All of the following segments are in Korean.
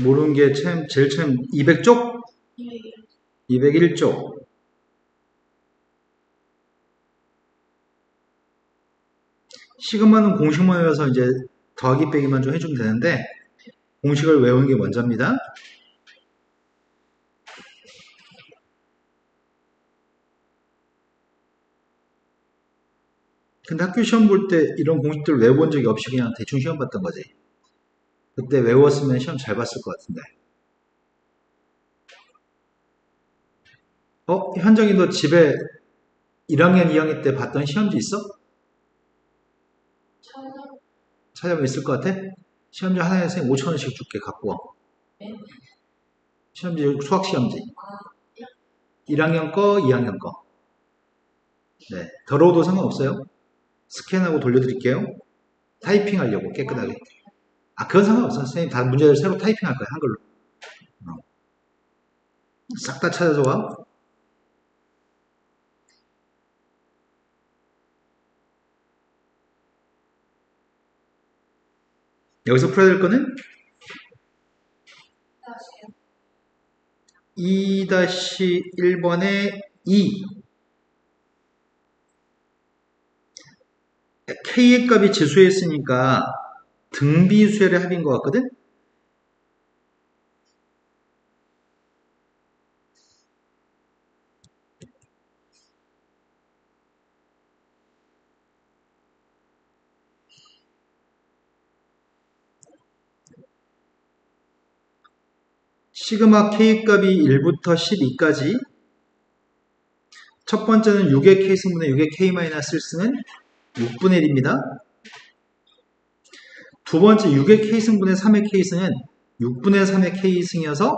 모르는 게 제일 처음 200쪽? 201쪽. 시그마는 공식만 외워서 이제 더하기 빼기만 좀 해주면 되는데 공식을 외우는 게 먼저입니다. 근데 학교 시험 볼 때 이런 공식들 외워본 적이 없이 그냥 대충 시험 봤던 거지. 그때 외웠으면 시험 잘 봤을 것 같은데. 현정이 너 집에 1학년, 2학년 때 봤던 시험지 있어? 찾아보면 있을 것 같아? 시험지 하나에 선생님 5,000원씩 줄게. 갖고 와. 시험지, 수학 시험지. 1학년 거, 2학년 거. 네. 더러워도 상관없어요. 스캔하고 돌려드릴게요. 타이핑 하려고 깨끗하게. 그건 상관없어. 선생님 다 문제를 새로 타이핑할 거야. 한글로. 싹 다 찾아서 와. 여기서 풀어야 될 거는 2-1번에 2. K의 값이 지수에 있으니까 등비수열의 합인 것 같거든? 시그마 K 값이 1부터 12까지. 첫 번째는 6의 K승분의 6의 K-1승은 6분의 1입니다. 두 번째 6의 K승분의 3의 K승은 6분의 3의 K승이어서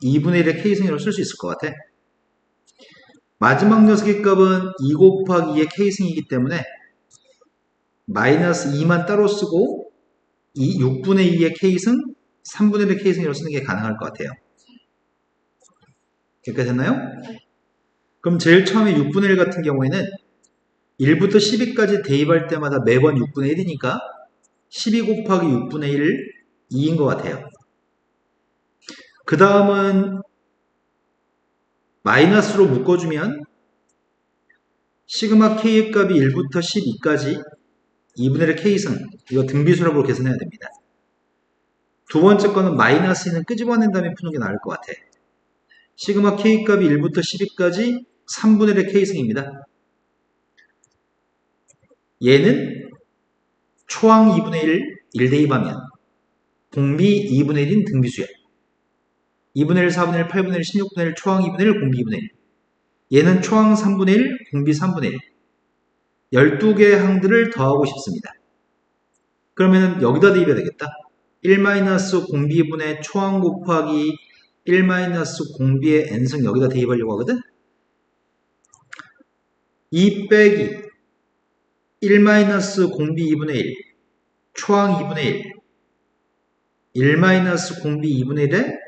2분의 1의 K승이라고 쓸 수 있을 것 같아. 마지막 녀석의 값은 2 곱하기 2의 K승이기 때문에 마이너스 2만 따로 쓰고 6분의 2의 K승, 3분의 1의 K승이라고 쓰는 게 가능할 것 같아요. 여기까지 됐나요? 그럼 제일 처음에 6분의 1 같은 경우에는 1부터 12까지 대입할 때마다 매번 6분의 1이니까 12 곱하기 6분의 1, 2인 것 같아요. 그 다음은 마이너스로 묶어주면 시그마 K의 값이 1부터 12까지 2분의 1 K승, 이거 등비수랍으로 계산해야 됩니다. 두 번째 거는 마이너스는 끄집어낸 다음에 푸는 게 나을 것 같아. 시그마 K 값이 1부터 12까지 3분의 1의 K승입니다. 얘는 초항 2분의 1 대입하면 공비 2분의 1인 등비수열. 2분의 1, 4분의 1, 8분의 1, 16분의 1, 초항 2분의 1, 공비 2분의 1. 얘는 초항 3분의 1, 공비 3분의 1. 12개의 항들을 더하고 싶습니다. 그러면 여기다 대입해야 되겠다. 1 공비분의 초항 곱하기 1 공비의 n승 여기다 대입하려고 하거든. 2 빼기 1 공비 2분의 1 초항 2분의 1 1 공비 2분의 1의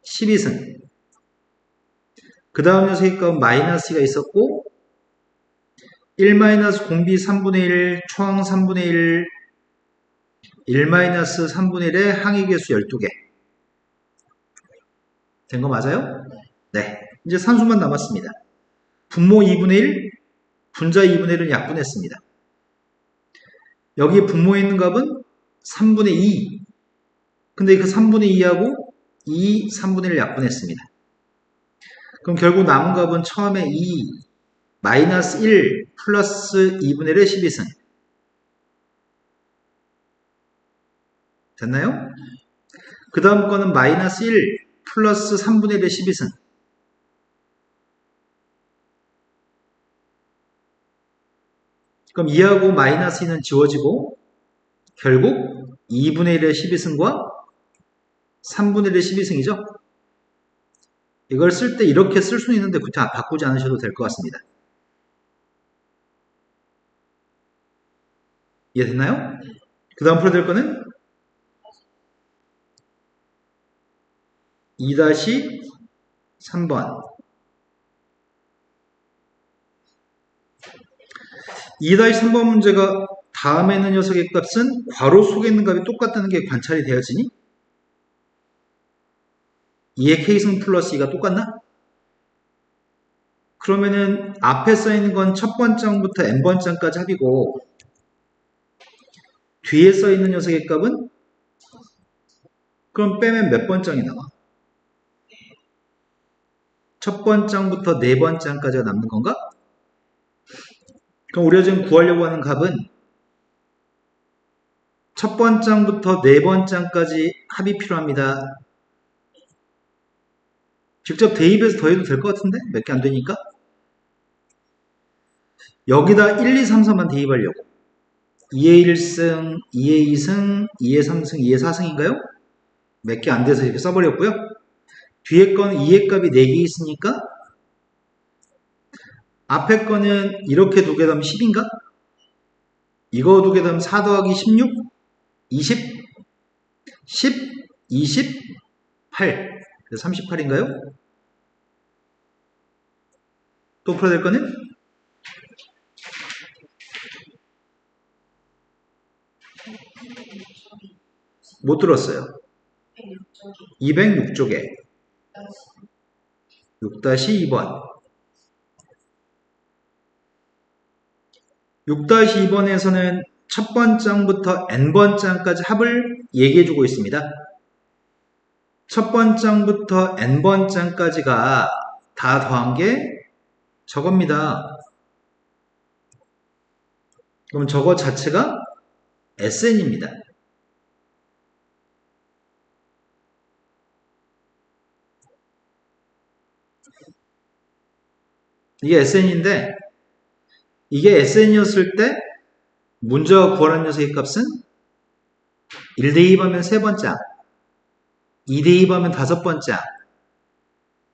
12승. 그 다음 녀석의 값은 마이너스가 있었고 1 공비 3분의 1 초항 3분의 1 1 3분의 1의 항의 개수 12개. 된 거 맞아요? 네. 이제 산수만 남았습니다. 분모 2분의 1, 분자 2분의 1은 약분했습니다. 여기 분모에 있는 값은 3분의 2. 근데 그 3분의 2하고 2, 3분의 1을 약분했습니다. 그럼 결국 남은 값은 처음에 2, 마이너스 1, 플러스 2분의 1의 12승. 됐나요? 그 다음 거는 마이너스 1, 플러스 3분의 1의 12승. 그럼 2하고 마이너스 2는 지워지고 결국 2분의 1의 12승과 3분의 1의 12승이죠. 이걸 쓸 때 이렇게 쓸 수는 있는데 그냥 바꾸지 않으셔도 될 것 같습니다. 이해됐나요? 그 다음 풀어야 될 거는 2-3번 2-3번 문제가 다음에 있는 녀석의 값은 괄호 속에 있는 값이 똑같다는 게 관찰이 되어지니 2의 K승 플러스 2가 똑같나? 그러면은 앞에 써있는 건 첫 번장부터 n번장까지 합이고 뒤에 써있는 녀석의 값은 그럼 빼면 몇 번장이 나와? 첫 번장부터 네 번장까지가 남는 건가? 그럼 우리가 지금 구하려고 하는 값은 첫 번장부터 네 번장까지 합이 필요합니다. 직접 대입해서 더해도 될 것 같은데? 몇 개 안 되니까? 여기다 1, 2, 3, 4만 대입하려고. 2의 1승, 2의 2승, 2의 3승, 2의 4승인가요? 몇 개 안 돼서 이렇게 써버렸고요. 뒤에 건 2의 값이 4개 있으니까 앞에 거는 이렇게 두 개 더하면 10인가? 이거 두 개 더하면 4 더하기 16? 20? 10? 20? 8. 그래서 38인가요? 또 풀어야 될 거는? 못 들었어요. 206쪽에 6-2번 6-2번에서는 첫 번장부터 n번장까지 합을 얘기해주고 있습니다. 첫 번장부터 n번장까지가 다 더한 게 저겁니다. 그럼 저거 자체가 SN입니다. 이게 SN인데 이게 SN이었을 때 문제가 구하라는 녀석의 값은 1 대입하면 3번장, 2 대입하면 5번장,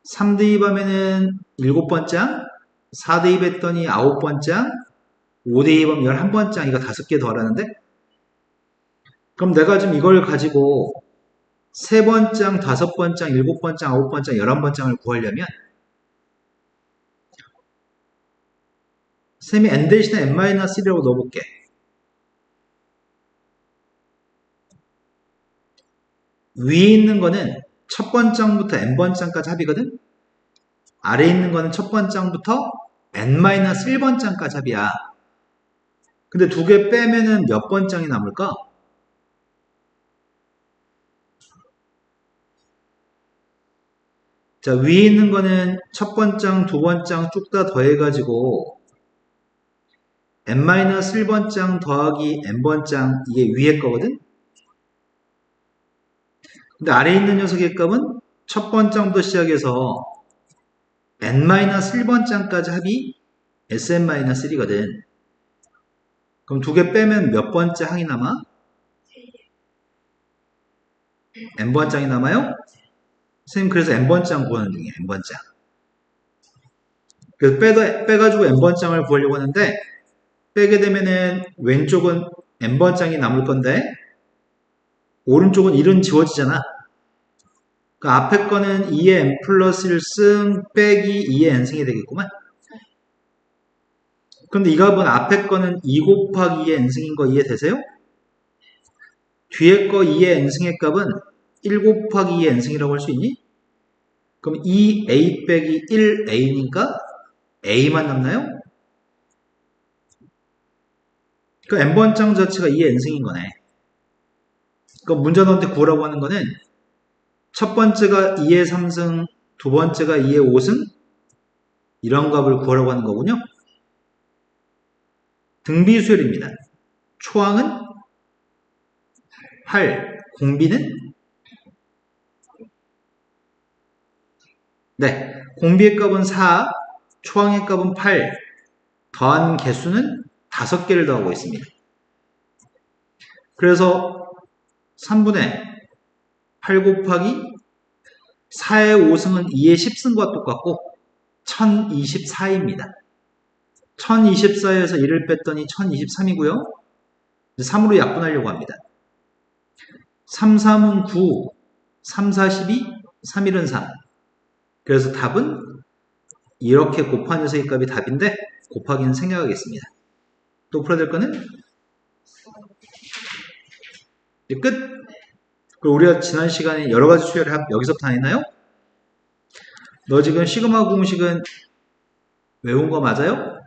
3 대입하면 7번장, 4 대입했더니 9번장, 5 대입하면 11번장, 이거 5개 더하라는데? 그럼 내가 지금 이걸 가지고 3번장, 5번장, 7번장, 9번장, 11번장을 구하려면 쌤이 n 대신에 n-1이라고 넣어볼게. 위에 있는 거는 첫 번장부터 n번장까지 합이거든? 아래에 있는 거는 첫 번장부터 n-1번장까지 합이야. 근데 두 개 빼면은 몇 번장이 남을까? 자, 위에 있는 거는 첫 번장, 두 번장 쭉 다 더해가지고 n-1번장 더하기 n번장 이게 위에 거거든? 근데 아래에 있는 녀석의 값은 첫 번장부터 시작해서 n-1번장까지 합이 sn-1이거든. 그럼 두 개 빼면 몇 번째 항이 남아? n번장이 남아요? 선생님 그래서 n번장 구하는 중이에요. n번장. 그래서 빼가지고 n번장을 구하려고 하는데 빼게 되면은 왼쪽은 n번장이 남을 건데 오른쪽은 1은 지워지잖아. 그 앞에 거는 2의 n 플러스 1승 빼기 2의 n승이 되겠구만. 그런데 이 값은 앞에 거는 2 곱하기 2의 n승인 거 이해되세요? 뒤에 거 2의 n승의 값은 1 곱하기 2의 n승이라고 할 수 있니? 그럼 2a 빼기 1a니까 a만 남나요? 그 n번장 자체가 2의 n승인 거네. 그럼 문제 너한테 구하라고 하는 거는 첫 번째가 2의 3승, 두 번째가 2의 5승 이런 값을 구하라고 하는 거군요. 등비수열입니다. 초항은 8, 공비는 네, 공비의 값은 4, 초항의 값은 8, 더한 개수는 5개를 더하고 있습니다. 그래서 3분의 8 곱하기 4의 5승은 2의 10승과 똑같고 1024입니다. 1024에서 1을 뺐더니 1023이고요. 3으로 약분하려고 합니다. 3, 3은 9, 3, 4, 12, 3, 1은 3. 그래서 답은 이렇게 곱한 녀석의 값이 답인데 곱하기는 생략하겠습니다. 또 풀어야 될 거는 끝! 그리고 우리가 지난 시간에 여러 가지 수열의 합 여기서부터 안 했나요? 너 지금 시그마 공식은 외운 거 맞아요?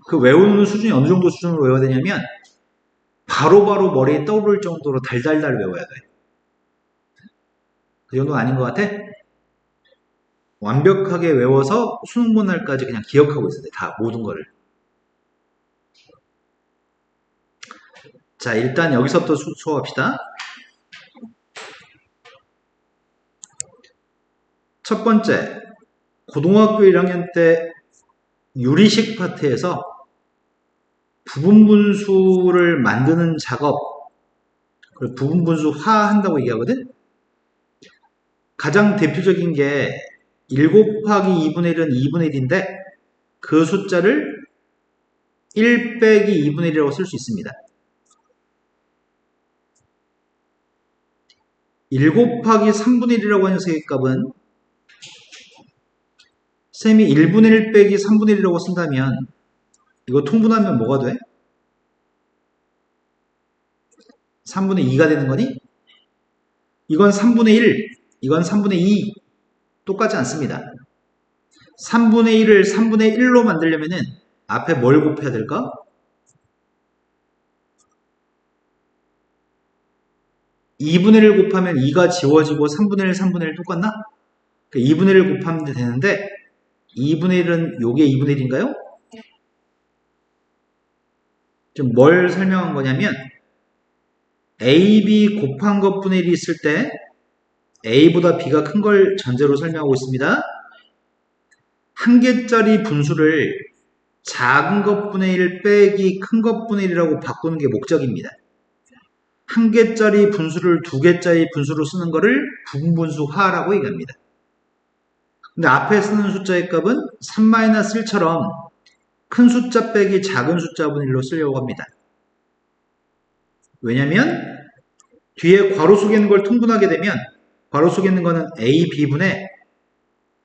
그 외우는 수준이 어느 정도 수준으로 외워야 되냐면 바로바로 머리에 떠오를 정도로 달달달 외워야 돼. 그 정도는 아닌 것 같아? 완벽하게 외워서 수능 본 날까지 그냥 기억하고 있어야 돼. 다 모든 거를. 자, 일단 여기서부터 수업합시다. 첫 번째, 고등학교 1학년 때 유리식 파트에서 부분분수를 만드는 작업, 그리고 부분분수화 한다고 얘기하거든? 가장 대표적인 게 1 곱하기 2분의 1은 2분의 1인데 그 숫자를 1 빼기 2분의 1이라고 쓸 수 있습니다. 1 곱하기 3분의 1이라고 하는 세개값은 쌤이 1분의 1 빼기 3분의 1이라고 쓴다면 이거 통분하면 뭐가 돼? 3분의 2가 되는 거니? 이건 3분의 1, 이건 3분의 2 똑같지 않습니다. 3분의 1을 3분의 1로 만들려면은 앞에 뭘 곱해야 될까? 2분의 1 곱하면 2가 지워지고 3분의 1, 3분의 1 똑같나? 2분의 1 곱하면 되는데 2분의 1은 요게 2분의 1인가요? 지금 뭘 설명한 거냐면 A, B 곱한 것분의 1이 있을 때 A보다 B가 큰 걸 전제로 설명하고 있습니다. 한 개짜리 분수를 작은 것분의 1 빼기 큰 것분의 1이라고 바꾸는 게 목적입니다. 한 개짜리 분수를 두 개짜리 분수로 쓰는 거를 부분분수화라고 얘기합니다. 근데 앞에 쓰는 숫자의 값은 3-1처럼 큰 숫자 빼기 작은 숫자분의 1로 쓰려고 합니다. 왜냐면 뒤에 괄호 속에 있는 걸 통분하게 되면 괄호 속에 있는 거는 A, B분의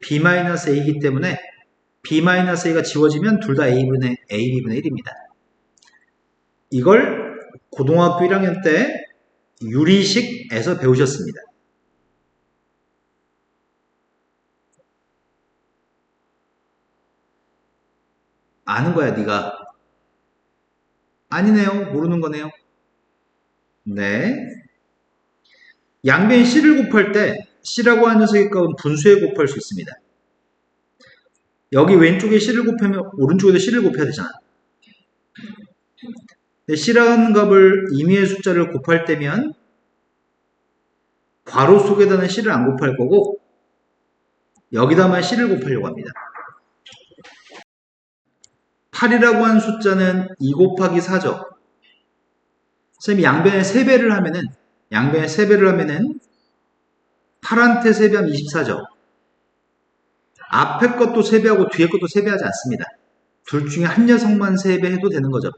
B-A이기 때문에 B-A가 지워지면 둘 다 A분의 A, B분의 1입니다. 이걸 고등학교 1학년 때 유리식에서 배우셨습니다. 아는 거야, 네가. 아니네요. 모르는 거네요. 네. 양변 C를 곱할 때 C라고 하는 녀석의 값은 분수에 곱할 수 있습니다. 여기 왼쪽에 C를 곱하면 오른쪽에도 C를 곱해야 되잖아. C라는 값을 임의의 숫자를 곱할 때면 괄호 속에다는 C를 안 곱할 거고 여기다만 C를 곱하려고 합니다. 8이라고 하는 숫자는 2 곱하기 4죠. 선생님이 양변에 3배를 하면은 8한테 3배하면 24죠. 앞에 것도 3배하고 뒤에 것도 3배하지 않습니다. 둘 중에 한 녀석만 3배해도 되는 거죠.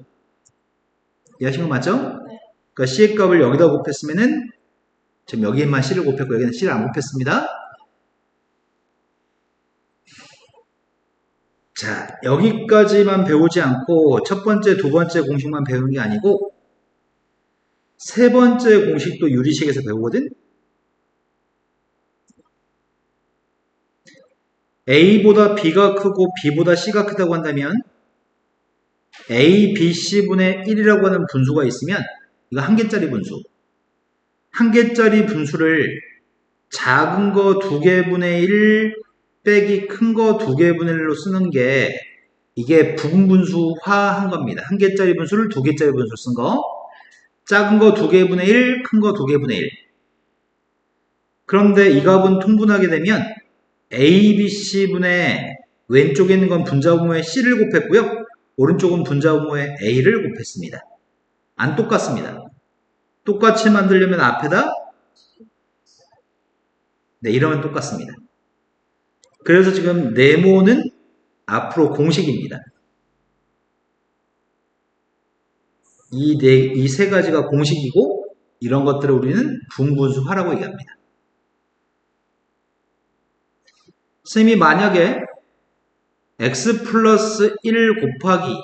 이해하신 거 맞죠? 그러니까 C의 값을 여기다 곱했으면은 지금 여기에만 C를 곱했고 여기는 C를 안 곱했습니다. 자, 여기까지만 배우지 않고 첫 번째, 두 번째 공식만 배우는 게 아니고 세 번째 공식도 유리식에서 배우거든? A보다 B가 크고 B보다 C가 크다고 한다면 A, B, C분의 1이라고 하는 분수가 있으면 이거 한 개짜리 분수. 한 개짜리 분수를 작은 거 2개분의 1 빼기 큰 거 2개분의 1로 쓰는 게 이게 부분분수화한 겁니다. 한 개짜리 분수를 2개짜리 분수 쓴 거. 작은 거 2개분의 1, 큰 거 2개분의 1. 그런데 이 값은 통분하게 되면 A, B, C분의 왼쪽에 있는 건 분자분모에 C를 곱했고요. 오른쪽은 분자분모에 A를 곱했습니다. 안 똑같습니다. 똑같이 만들려면 앞에다 네, 이러면 똑같습니다. 그래서 지금 네모는 앞으로 공식입니다. 이 세 가지가 공식이고 이런 것들을 우리는 분분수화라고 얘기합니다. 쌤이 만약에 x 플러스 1 곱하기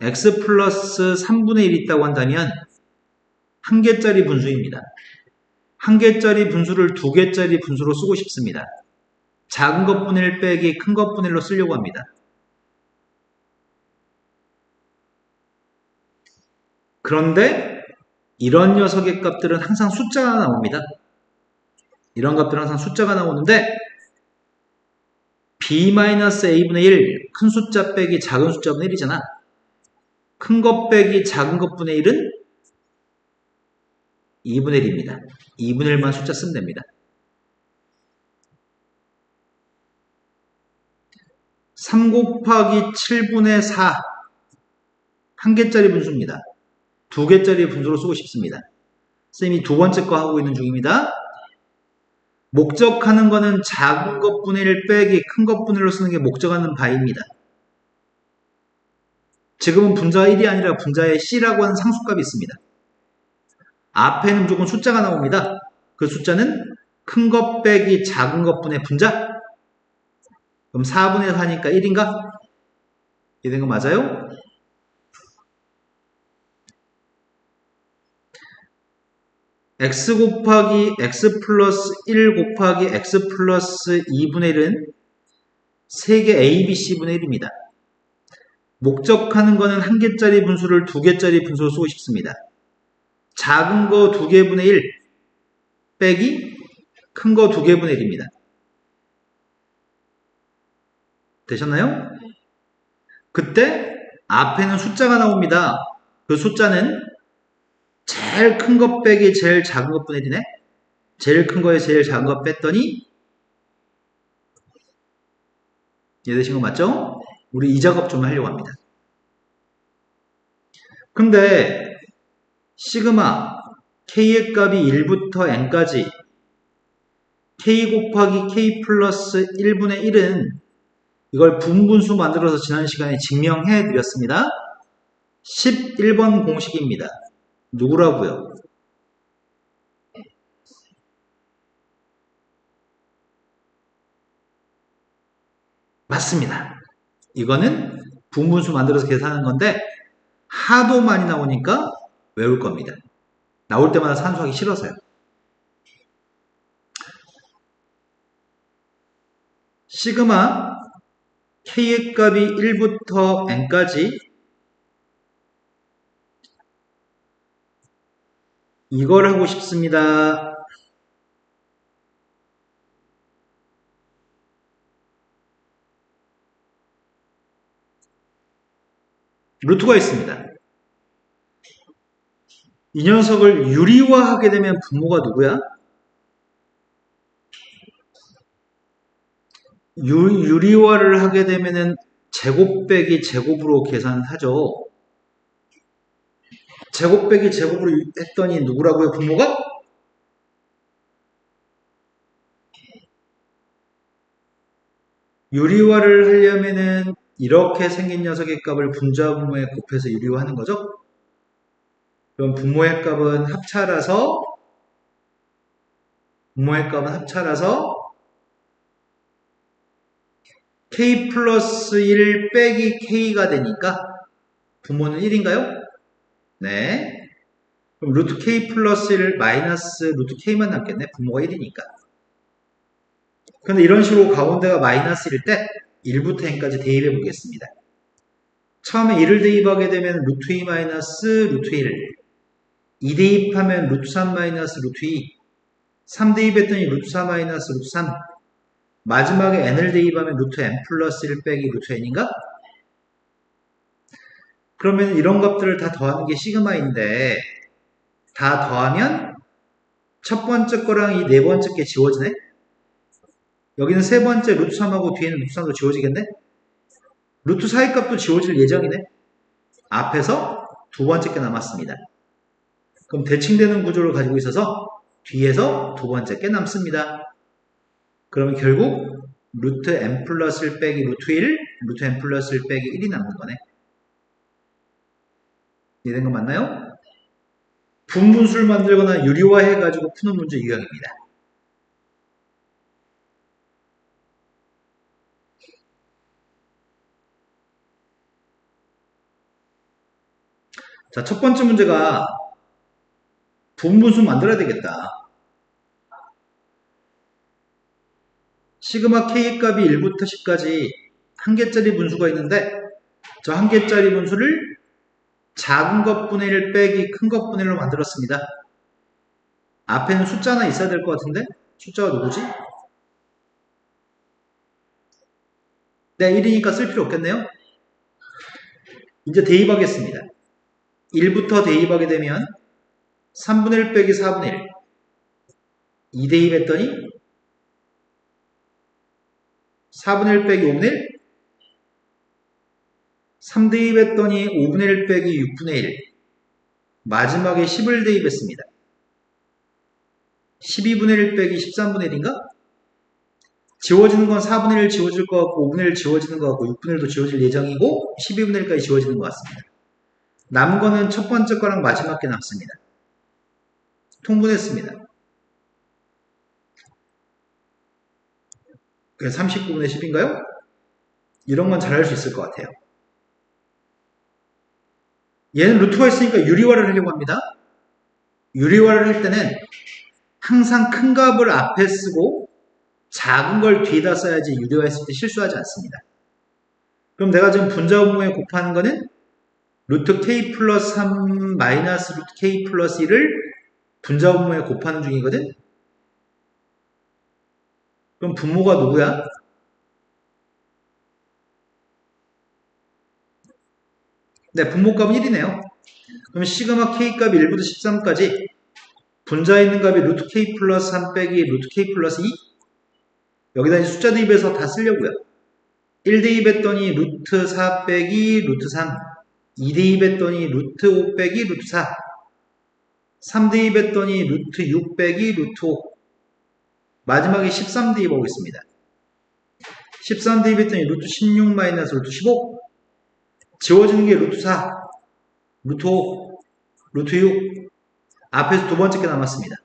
x 플러스 3분의 1이 있다고 한다면 한 개짜리 분수입니다. 한 개짜리 분수를 두 개짜리 분수로 쓰고 싶습니다. 작은 것분의 1 빼기 큰 것분의 1로 쓰려고 합니다. 그런데 이런 녀석의 값들은 항상 숫자가 나옵니다. 이런 값들은 항상 숫자가 나오는데 b-a분의 1, 큰 숫자 빼기 작은 숫자분의 1이잖아. 큰 것 빼기 작은 것분의 1은 2분의 1입니다. 2분의 1만 숫자 쓰면 됩니다. 3 곱하기 7분의 4 한 개짜리 분수입니다. 두 개짜리 분수로 쓰고 싶습니다. 쌤이 두 번째 거 하고 있는 중입니다. 목적하는 거는 작은 것분의 1 빼기 큰 것분의 1로 쓰는 게 목적하는 바입니다. 지금은 분자가 1이 아니라 분자에 C라고 하는 상수값이 있습니다. 앞에는 무조건 숫자가 나옵니다. 그 숫자는 큰 것 빼기 작은 것분의 분자. 그럼 4분의 4니까 1인가? 이된 거 맞아요? x 곱하기 x 플러스 1 곱하기 x 플러스 2분의 1은 세개 a, b, c분의 1입니다. 목적하는 거는 한 개짜리 분수를 두 개짜리 분수로 쓰고 싶습니다. 작은 거 2개분의 1 빼기 큰 거 2개분의 1입니다. 되셨나요? 그때 앞에는 숫자가 나옵니다. 그 숫자는 제일 큰 거 빼기 제일 작은 것분의 1이네. 제일 큰 거에 제일 작은 거 뺐더니 이해되신 거 맞죠? 우리 이 작업 좀 하려고 합니다. 근데 시그마 k의 값이 1부터 n까지 k 곱하기 k 플러스 1분의 1은 이걸 분분수 만들어서 지난 시간에 증명해 드렸습니다. 11번 공식입니다. 누구라고요? 맞습니다. 이거는 분분수 만들어서 계산하는 건데 하도 많이 나오니까 외울 겁니다. 나올 때마다 산수하기 싫어서요. 시그마 k의 값이 1부터 n까지 이걸 하고 싶습니다. 루트가 있습니다. 이 녀석을 유리화하게 되면 분모가 누구야? 유리화를 하게 되면은 제곱 빼기 제곱으로 계산하죠. 제곱 빼기 제곱으로 했더니 누구라고요? 분모가? 유리화를 하려면은 이렇게 생긴 녀석의 값을 분자 분모에 곱해서 유리화하는 거죠. 그럼 분모의 값은 합차라서 k 플러스 1 빼기 k가 되니까 분모는 1인가요? 네. 그럼 루트 k 플러스 1 마이너스 루트 k만 남겠네. 분모가 1이니까. 근데 이런 식으로 가운데가 마이너스일 때 1부터 n까지 대입해 보겠습니다. 처음에 1을 대입하게 되면 루트 2 마이너스 루트 1, 2 대입하면 루트 3 마이너스 루트 2, 3 대입했더니 루트 4 마이너스 루트 3, 마지막에 n을 대입하면 루트 n 플러스 1 빼기 루트 n인가? 그러면 이런 값들을 다 더하는 게 시그마인데 다 더하면 첫 번째 거랑 이 네 번째 게 지워지네? 여기는 세 번째 루트 3하고 뒤에는 루트 3도 지워지겠네? 루트 4의 값도 지워질 예정이네? 앞에서 두 번째 게 남았습니다. 그럼 대칭되는 구조를 가지고 있어서 뒤에서 두 번째 게 남습니다. 그러면 결국 루트 n 플러스 1 빼기 루트 1, 루트 n 플러스 1 빼기 1이 남는 거네. 이해된 거 맞나요? 분분수를 만들거나 유리화해가지고 푸는 문제 유형입니다. 자, 첫 번째 문제가 분분수 만들어야 되겠다. 시그마 K 값이 1부터 10까지 한 개짜리 분수가 있는데 저 한 개짜리 분수를 작은 것분의 1 빼기 큰 것분의 1로 만들었습니다. 앞에는 숫자 하나 있어야 될 것 같은데 숫자가 누구지? 네, 1이니까 쓸 필요 없겠네요. 이제 대입하겠습니다. 1부터 대입하게 되면 3분의 1 빼기 4분의 1 2 대입했더니 4분의 1 빼기 5분의 1 3 대입했더니 5분의 1 빼기 6분의 1 마지막에 10을 대입했습니다. 12분의 1 빼기 13분의 1인가? 지워지는 건 4분의 1 지워질 것 같고 5분의 1 지워지는 것 같고 6분의 1도 지워질 예정이고 12분의 1까지 지워지는 것 같습니다. 남은 거는 첫 번째 거랑 마지막 게 남습니다. 통분했습니다. 그게 39분의 10인가요? 이런 건 잘할 수 있을 것 같아요. 얘는 루트가 있으니까 유리화를 하려고 합니다. 유리화를 할 때는 항상 큰 값을 앞에 쓰고 작은 걸 뒤에다 써야지 유리화했을 때 실수하지 않습니다. 그럼 내가 지금 분자분모에 곱하는 거는 루트 k 플러스 3 마이너스 루트 k 플러스 1을 분자분모에 곱하는 중이거든? 그럼 분모가 누구야? 네, 분모값은 1이네요. 그럼 시그마 k 값이 1부터 13까지 분자에 있는 값이 루트 k 플러스 3 빼기 루트 k 플러스 2 여기다 이제 숫자 대입해서 다 쓰려고요. 1 대입했더니 루트 4 빼기 루트 3 2 대입했더니 루트 5 빼기 루트 4 3 대입했더니 루트 6 빼기 루트 5 마지막에 13 대입하고 있습니다. 13 대입했더니 루트 16 마이너스 루트 15 지워지는 게 루트 4 루트 5 루트 6 앞에서 두 번째 게 남았습니다.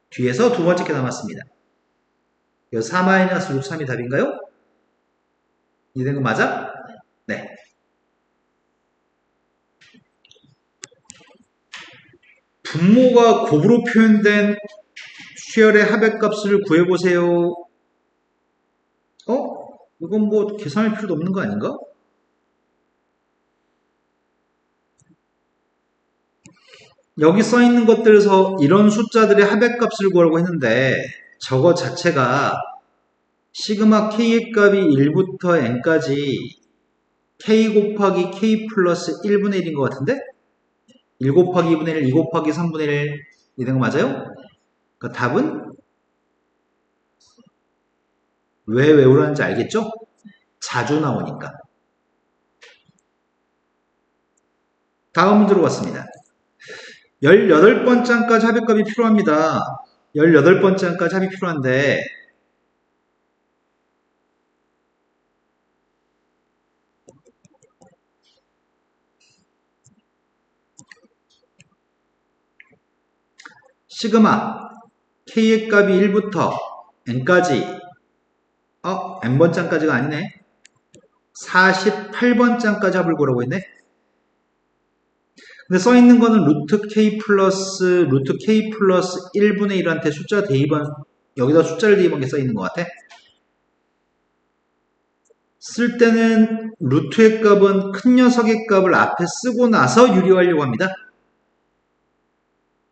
뒤에서 두 번째 게 남았습니다. 4 마이너스 루트 3이 답인가요? 이해된 거 맞아? 네. 분모가 곱으로 표현된 수열의 합의값을 구해보세요. 이건 뭐 계산할 필요도 없는 거 아닌가? 여기 써있는 것들에서 이런 숫자들의 합의값을 구하라고 했는데 저거 자체가 시그마 k의 값이 1부터 n까지 k 곱하기 k 플러스 1분의 1인 것 같은데? 1 곱하기 2분의 1, 2 곱하기 3분의 1 이런 거 맞아요? 그러니까 답은 왜 외우라는지 알겠죠? 자주 나오니까. 다음 문제로 갔습니다. 18번째 항까지 합의값이 필요합니다. 18번째 항까지 합이 필요한데 시그마 k의 값이 1부터 n까지 n번째 항까지가 아니네. 48번째 항까지 합을 구하라고 했네. 근데 써있는 거는 루트 k 플러스 1분의 1한테 숫자 대입한 여기다 숫자를 대입한 게 써있는 것 같아. 쓸 때는 루트의 값은 큰 녀석의 값을 앞에 쓰고 나서 유리화하려고 합니다.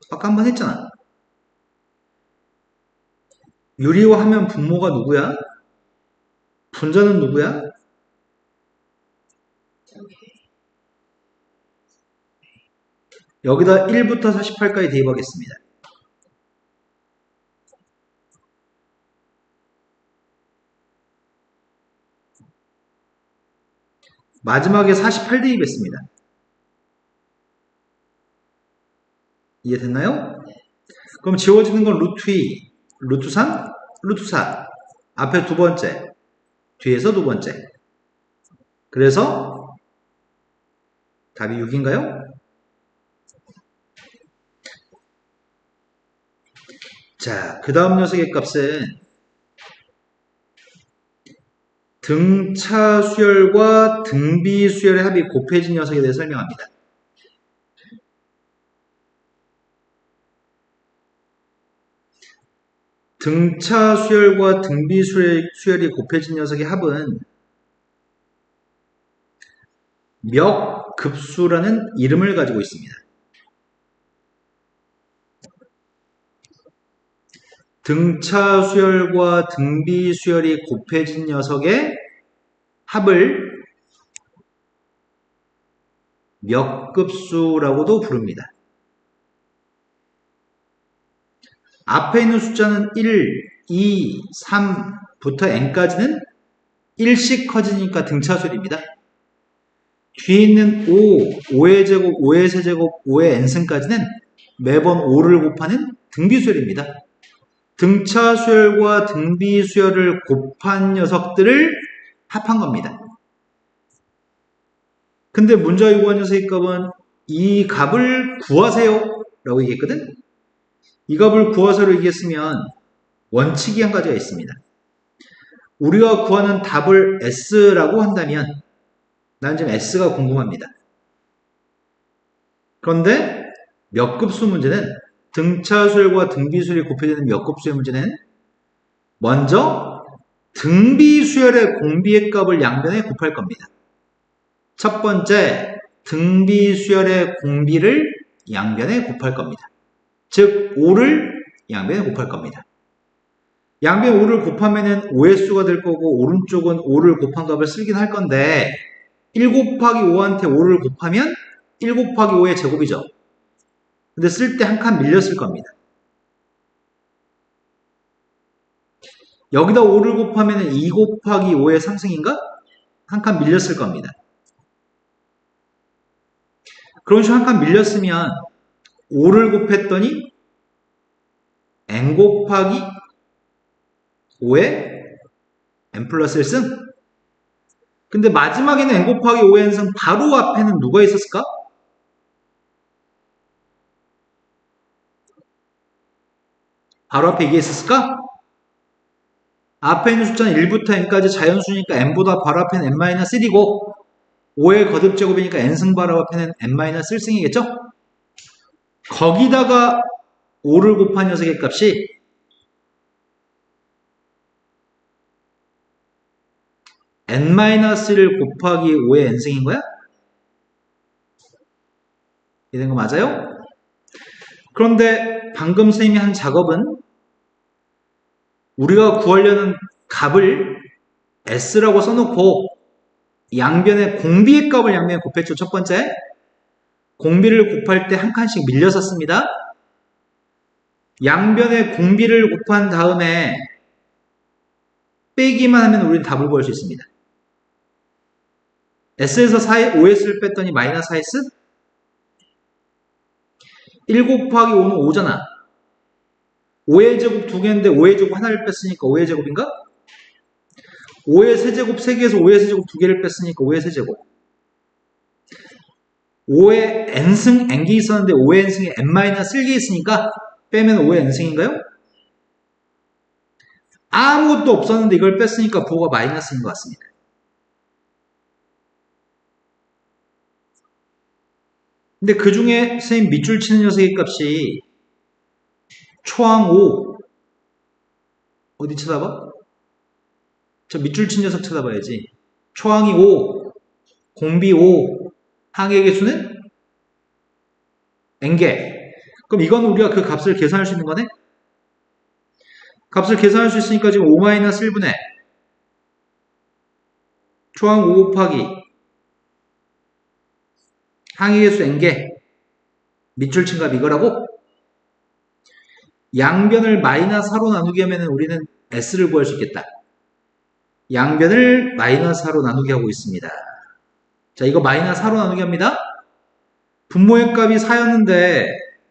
아까 한번 했잖아. 유리화하면 분모가 누구야? 분자는 누구야? 여기다 1부터 48까지 대입하겠습니다. 마지막에 48 대입했습니다. 이해됐나요? 그럼 지워지는 건 루트 2, 루트 3, 루트 4. 앞에 두 번째, 뒤에서 두 번째. 그래서 답이 6인가요? 자, 그 다음 녀석의 값은 등차 수열과 등비 수열의 합이 곱해진 녀석에 대해 설명합니다. 등차 수열과 등비 수열이 곱해진 녀석의 합은 멱급수라는 이름을 가지고 있습니다. 등차 수열과 등비 수열이 곱해진 녀석의 합을 멱급수라고도 부릅니다. 앞에 있는 숫자는 1, 2, 3부터 n까지는 1씩 커지니까 등차수열입니다. 뒤에 있는 5, 5의 제곱, 5의 세제곱, 5의 n승까지는 매번 5를 곱하는 등비수열입니다. 등차수열과 등비수열을 곱한 녀석들을 합한 겁니다. 근데 문제와 요구한 녀석의 값은 이 값을 구하세요 라고 얘기했거든. 이 값을 구하세요로 얘기했으면 원칙이 한 가지가 있습니다. 우리가 구하는 답을 S라고 한다면 난 지금 S가 궁금합니다. 그런데 멱급수 문제는 등차수열과 등비수열이 곱해지는 멱급수의 문제는 먼저 등비수열의 공비의 값을 양변에 곱할 겁니다. 첫 번째, 등비수열의 공비를 양변에 곱할 겁니다. 즉 5를 양변에 곱할 겁니다. 양변 5를 곱하면 5의 수가 될 거고 오른쪽은 5를 곱한 값을 쓰긴 할 건데 1 곱하기 5한테 5를 곱하면 1 곱하기 5의 제곱이죠. 근데 쓸 때 한 칸 밀렸을 겁니다. 여기다 5를 곱하면 2 곱하기 5의 3승인가? 한 칸 밀렸을 겁니다. 그런 식으로 한 칸 밀렸으면 5를 곱했더니 n 곱하기 5의 n 플러스 1승? 근데 마지막에는 n 곱하기 5의 n승 바로 앞에는 누가 있었을까? 바로 앞에 이게 있었을까? 앞에 있는 숫자는 1부터 n까지 자연수니까 n보다 바로 앞에는 n-1이고 5의 거듭제곱이니까 n승 바로 앞에는 n-1승이겠죠? 거기다가 5를 곱한 녀석의 값이 n-1을 곱하기 5의 n승인 거야? 이해된 거 맞아요? 그런데 방금 선생님이 한 작업은 우리가 구하려는 값을 S라고 써놓고 양변에 공비의 값을 양변에 곱했죠. 첫 번째, 공비를 곱할 때 한 칸씩 밀려서 씁니다. 양변에 공비를 곱한 다음에 빼기만 하면 우리는 답을 구할 수 있습니다. S에서 5S를 뺐더니 마이너스 4S? 1 곱하기 5는 5잖아. 5의 제곱 2개인데 5의 제곱 하나를 뺐으니까 5의 제곱인가? 5의 세제곱 3개에서 5의 세제곱 2개를 뺐으니까 5의 세제곱. 5의 n승 n개 있었는데 5의 n승에 n-1개 있으니까 빼면 5의 n승인가요? 아무것도 없었는데 이걸 뺐으니까 부호가 마이너스인 것 같습니다. 근데 그 중에 선생님 밑줄 치는 녀석의 값이 초항 5 어디 쳐다봐? 저 밑줄 친 녀석 쳐다봐야지. 초항이 5 공비 5 항의 개수는 n개. 그럼 이건 우리가 그 값을 계산할 수 있는 거네? 값을 계산할 수 있으니까 지금 5-1분의 초항 5 곱하기 항의 개수 n개 밑줄 친 값 이거라고? 양변을 마이너스 4로 나누게 하면 우리는 S를 구할 수 있겠다. 양변을 마이너스 4로 나누게 하고 있습니다. 자, 이거 마이너스 4로 나누게 합니다. 분모의 값이 4였는데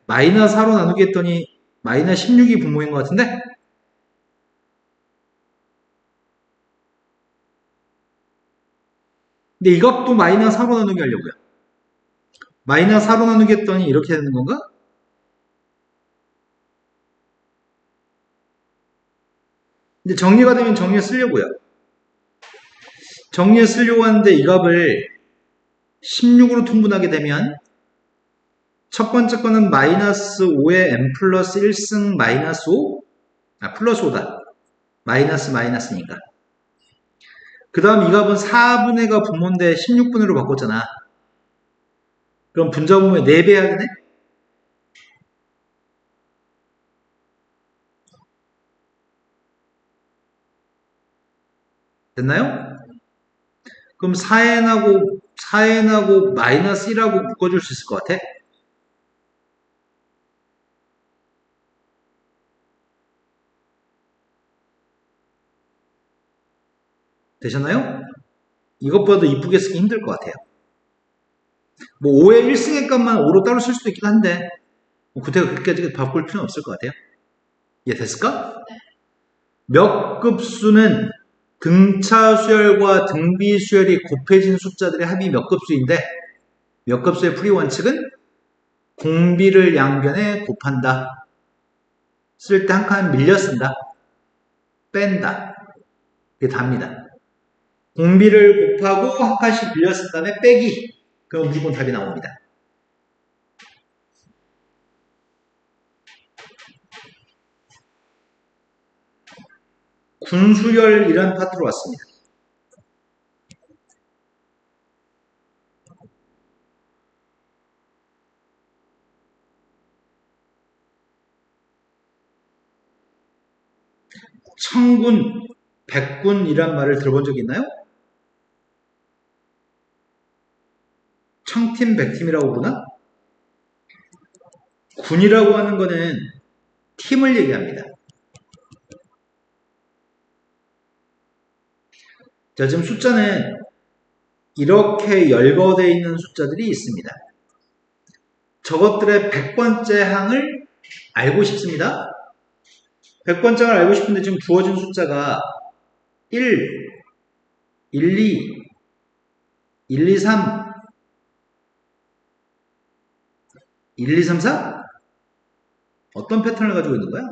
마이너스 4로 나누게 했더니 마이너스 16이 분모인 것 같은데? 근데 이것도 마이너스 4로 나누게 하려고요. 마이너스 4로 나누게 했더니 이렇게 되는 건가? 근데 정리가 되면 정리에 쓰려고요. 정리에 쓰려고 하는데 이 값을 16으로 통분하게 되면 첫 번째 거는 마이너스 5의 n 플러스 1승 마이너스 5 플러스 5다. 마이너스니까. 그 다음 이 값은 4분의가 분모인데 16분의로 바꿨잖아. 그럼 분자분모에 4배 하겠네? 됐나요? 그럼 4n하고 마이너스 1하고 묶어줄 수 있을 것 같아? 되셨나요? 이것보다도 이쁘게 쓰기 힘들 것 같아요. 뭐 5의 1승의 값만 5로 따로 쓸 수도 있긴 한데 뭐 그때가 그렇게까지 바꿀 필요는 없을 것 같아요. 이해됐을까? 몇 급수는 등차 수열과 등비 수열이 곱해진 숫자들의 합이 몇 급수인데 몇 급수의 풀이 원칙은 공비를 양변에 곱한다. 쓸 때 한 칸 밀려 쓴다. 뺀다. 그게 답니다. 공비를 곱하고 한 칸씩 밀려 쓴 다음에 빼기. 그럼 무조건 답이 나옵니다. 군수열이란 파트로 왔습니다. 천군, 백군이란 말을 들어본 적 있나요? 청팀, 백팀이라고 부르나? 군이라고 하는 거는 팀을 얘기합니다. 자, 지금 숫자는 이렇게 열거되어 있는 숫자들이 있습니다. 저것들의 100번째 항을 알고 싶습니다. 100번째 항을 알고 싶은데 지금 주어진 숫자가 1, 1, 2, 1, 2, 3, 1, 2, 3, 4? 어떤 패턴을 가지고 있는 거야?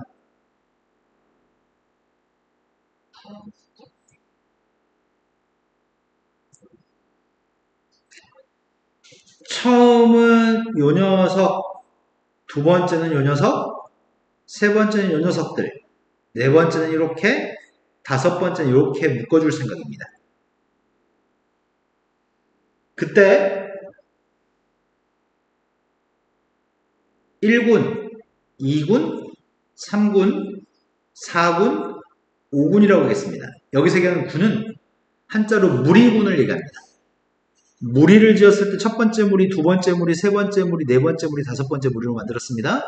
처음은 요 녀석, 두 번째는 요 녀석, 세 번째는 요 녀석들, 네 번째는 이렇게, 다섯 번째는 이렇게 묶어줄 생각입니다. 그때 1군, 2군, 3군, 4군, 5군이라고 하겠습니다. 여기서 얘기하는 군은 한자로 무리군을 얘기합니다. 무리를 지었을 때 첫 번째 무리, 두 번째 무리, 세 번째 무리, 네 번째 무리, 다섯 번째 무리로 만들었습니다.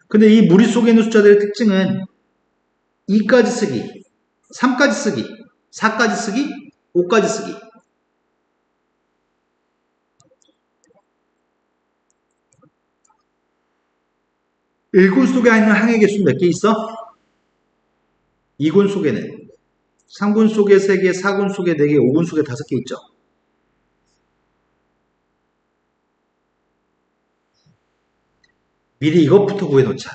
근데 이 무리 속에 있는 숫자들의 특징은 2까지 쓰기, 3까지 쓰기, 4까지 쓰기, 5까지 쓰기. 일군 속에 있는 항의 개수는 몇 개 있어? 2군 속에는 3군 속에 3개, 4군 속에 4개, 5군 속에 5개 있죠. 미리 이것부터 구해놓자.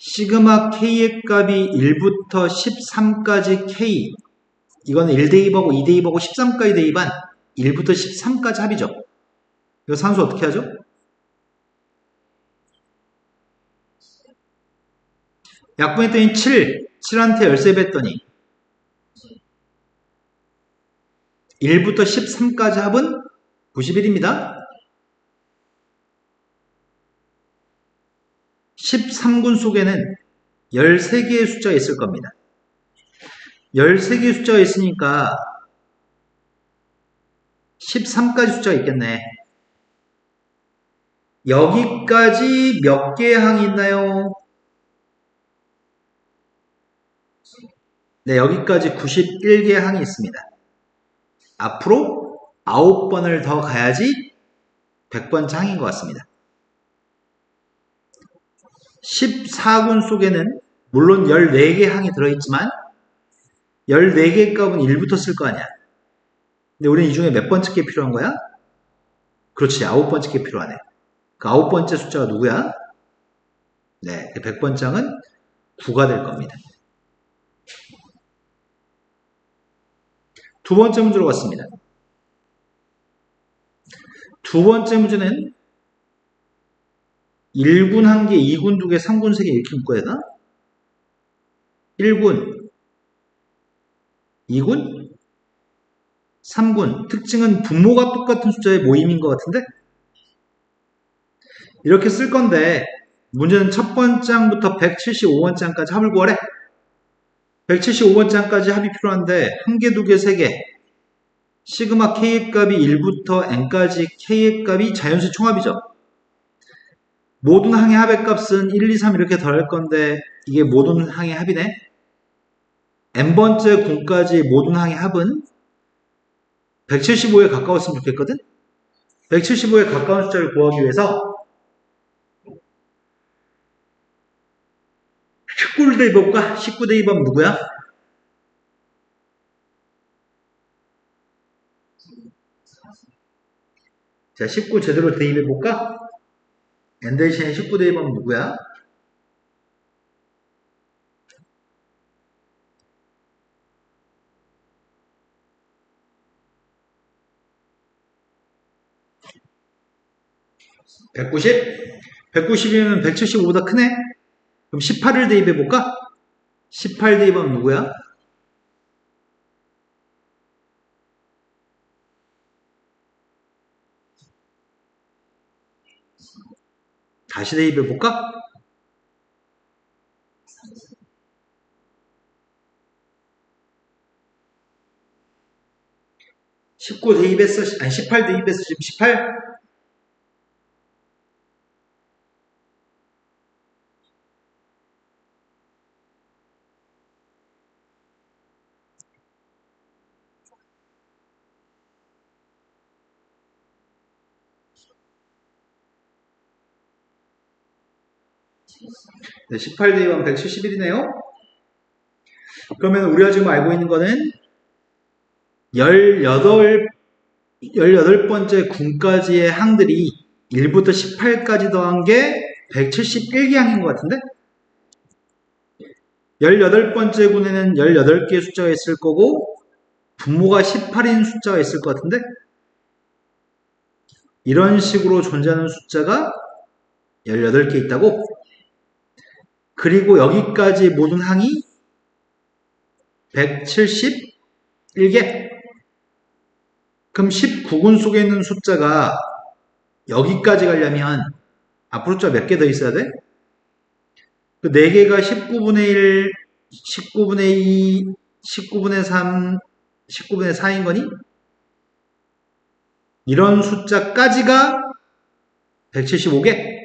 시그마 K의 값이 1부터 13까지 K. 이거는 1대입하고 2대입하고 13까지 대입한 1부터 13까지 합이죠. 이거 산수 어떻게 하죠? 약분했더니 7, 7한테 열세 했더니 1부터 13까지 합은 91입니다. 13군 속에는 13개의 숫자가 있을 겁니다. 13개의 숫자가 있으니까 13까지 숫자가 있겠네. 여기까지 몇 개의 항이 있나요? 네, 여기까지 91개의 항이 있습니다. 앞으로 9번을 더 가야지 100번째 항인 것 같습니다. 14군 속에는 물론 14개 항이 들어있지만 14개의 값은 1부터 쓸 거 아니야. 근데 우리는 이 중에 몇 번째 게 필요한 거야? 그렇지, 9번째 게 필요하네. 그 9번째 숫자가 누구야? 네, 100번째 항은 9가 될 겁니다. 두 번째 문제로 갔습니다. 두 번째 문제는 1군 1개, 2군 2개, 3군 3개 이렇게 묶어야 되나? 1군, 2군, 3군. 특징은 분모가 똑같은 숫자의 모임인 것 같은데? 이렇게 쓸 건데 문제는 첫 번장부터 175번장까지 합을 구하래. 175번장까지 합이 필요한데 1개, 2개, 3개. 시그마 K의 값이 1부터 N까지 K의 값이 자연수 총합이죠. 모든 항의 합의 값은 1, 2, 3 이렇게 더할 건데 이게 모든 항의 합이네. n번째 군까지 모든 항의 합은 175에 가까웠으면 좋겠거든. 175에 가까운 숫자를 구하기 위해서 19를 대입해볼까? 19 대입하면 누구야? 자, 19 제대로 대입해볼까? n 대신에 19 대입하면 누구야? (190) 190이면 175보다 크네? 그럼 18을 대입해볼까? 18 대입하면 누구야? 다시 대입해볼까? 19 대입했어. 아니 18 대입했어. 지금 18? 네, 18 대입하면 171이네요. 그러면 우리가 지금 알고 있는 거는 18번째 군까지의 항들이 1부터 18까지 더한 게 171개 항인 것 같은데? 18번째 군에는 18개의 숫자가 있을 거고 분모가 18인 숫자가 있을 것 같은데? 이런 식으로 존재하는 숫자가 18개 있다고? 그리고 여기까지 모든 항이 171개? 그럼 19군 속에 있는 숫자가 여기까지 가려면 앞으로 숫자 몇 개 더 있어야 돼? 그 4개가 19분의 1, 19분의 2, 19분의 3, 19분의 4인 거니? 이런 숫자까지가 175개?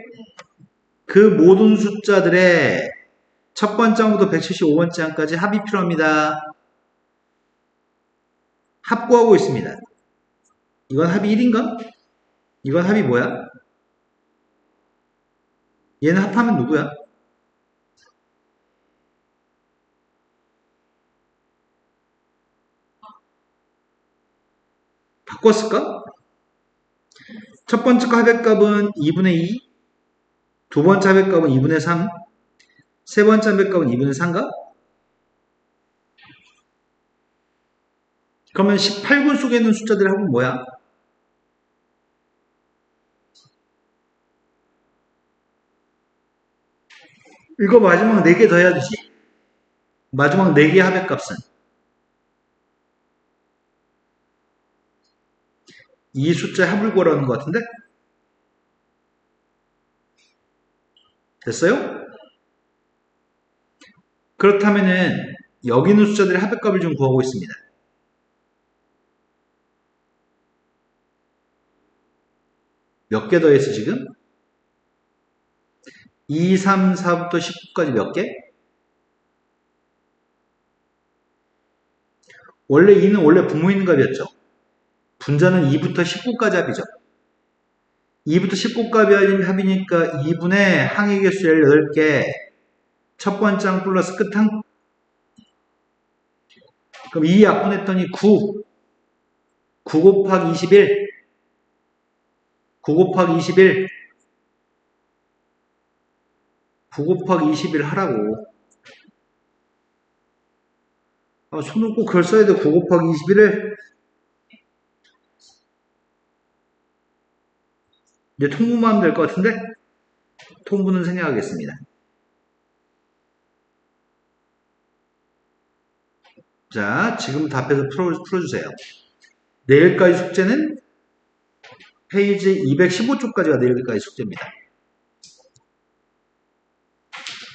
그 모든 숫자들의 첫 번째부터 175번째 항까지 합이 필요합니다. 합구하고 있습니다. 이건 합이 1인가? 이건 합이 뭐야? 얘는 합하면 누구야? 바꿨을까? 첫 번째 거 합의값은 2분의 2, 두 번째 합의값은 2분의 3, 세 번째 합의값은 2분의 3가? 그러면 18군 속에 있는 숫자들의 합은 뭐야? 이거 마지막 4개 더 해야 되지. 마지막 4개 합의값은 이 숫자의 합을 구하라는 것 같은데? 됐어요? 그렇다면은 여기 있는 숫자들의 합의값을 좀 구하고 있습니다. 몇 개 더했어 지금? 2, 3, 4부터 19까지 몇 개? 원래 2는 원래 분모 있는 값이었죠. 분자는 2부터 19까지 합이죠. 2부터 19까지 합이니까 2분의 항의 개수 18개, 첫 번째 항 플러스 끝항. 그럼 2 약분했더니 9. 9 곱하기 21. 9 곱하기 21. 9 곱하기 21 하라고. 손을 꼭 그걸 써야 돼. 9 곱하기 21을. 이제 통분만 하면 될 것 같은데? 통분은 생략하겠습니다. 자, 지금 답해서 풀어주세요. 내일까지 숙제는 페이지 215쪽까지가 내일까지 숙제입니다.